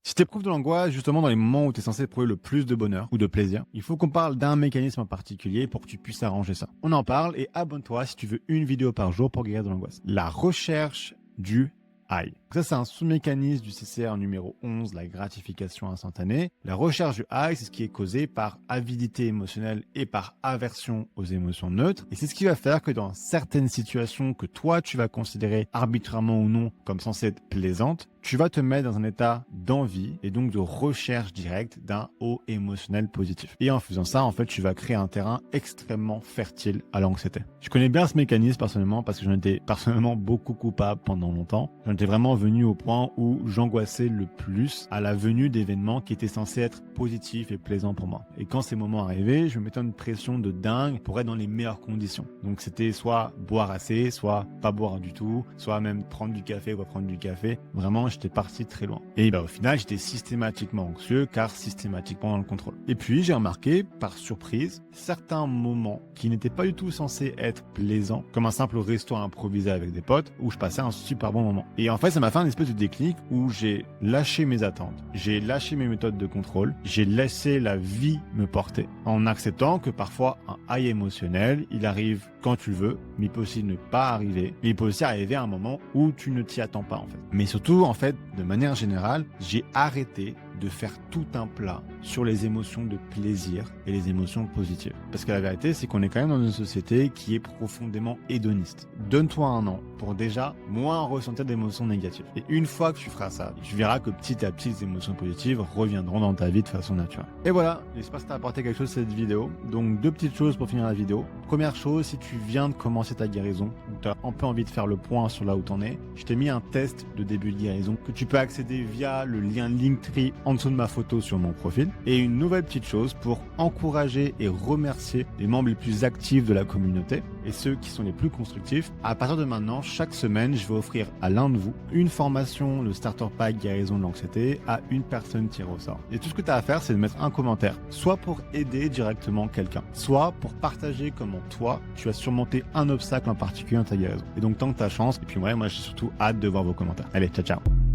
Si tu éprouves de l'angoisse, justement dans les moments où tu es censé éprouver le plus de bonheur ou de plaisir, il faut qu'on parle d'un mécanisme en particulier pour que tu puisses arranger ça. On en parle et abonne-toi si tu veux une vidéo par jour pour guérir de l'angoisse. La recherche du high. Ça, c'est un sous-mécanisme du CCR numéro 11, la gratification instantanée. La recherche du high, c'est ce qui est causé par avidité émotionnelle et par aversion aux émotions neutres. Et c'est ce qui va faire que dans certaines situations que toi, tu vas considérer arbitrairement ou non comme censées être plaisantes, tu vas te mettre dans un état d'envie et donc de recherche directe d'un haut émotionnel positif. Et en faisant ça, en fait, tu vas créer un terrain extrêmement fertile à l'anxiété. Je connais bien ce mécanisme personnellement parce que j'en étais personnellement beaucoup coupable pendant longtemps. J'en étais vraiment venu au point où j'angoissais le plus à la venue d'événements qui étaient censés être positifs et plaisants pour moi. Et quand ces moments arrivaient, je me mettais une pression de dingue pour être dans les meilleures conditions. Donc c'était soit boire assez, soit pas boire du tout, soit même prendre du café ou pas prendre du café. Vraiment, j'étais parti très loin. Et au final, j'étais systématiquement anxieux car systématiquement dans le contrôle. Et puis, j'ai remarqué, par surprise, certains moments qui n'étaient pas du tout censés être plaisants, comme un simple resto improvisé avec des potes, où je passais un super bon moment. Et en fait, ça m'a fait un espèce de déclic où j'ai lâché mes attentes, j'ai lâché mes méthodes de contrôle, j'ai laissé la vie me porter, en acceptant que parfois un high émotionnel, il arrive quand tu le veux, mais il peut aussi ne pas arriver, mais il peut aussi arriver à un moment où tu ne t'y attends pas en fait. Mais surtout, en fait, de manière générale, j'ai arrêté de faire tout un plat sur les émotions de plaisir et les émotions positives. Parce que la vérité, c'est qu'on est quand même dans une société qui est profondément hédoniste. Donne-toi un an pour déjà moins ressentir d'émotions négatives. Et une fois que tu feras ça, tu verras que petit à petit, les émotions positives reviendront dans ta vie de façon naturelle. Et voilà, j'espère que ça t'a apporté quelque chose cette vidéo. Donc deux petites choses pour finir la vidéo. Première chose, si tu viens de commencer ta guérison, ou tu as un peu envie de faire le point sur là où t'en es, je t'ai mis un test de début de guérison que tu peux accéder via le lien Linktree en dessous de ma photo sur mon profil. Et une nouvelle petite chose pour encourager et remercier les membres les plus actifs de la communauté et ceux qui sont les plus constructifs. À partir de maintenant, chaque semaine, je vais offrir à l'un de vous une formation, le Starter Pack guérison de l'anxiété, à une personne tirée au sort. Et tout ce que tu as à faire, c'est de mettre un commentaire, soit pour aider directement quelqu'un, soit pour partager comment toi, tu as surmonté un obstacle en particulier dans ta guérison. Et donc, tant que tu as chance, et puis moi j'ai surtout hâte de voir vos commentaires. Allez, ciao, ciao.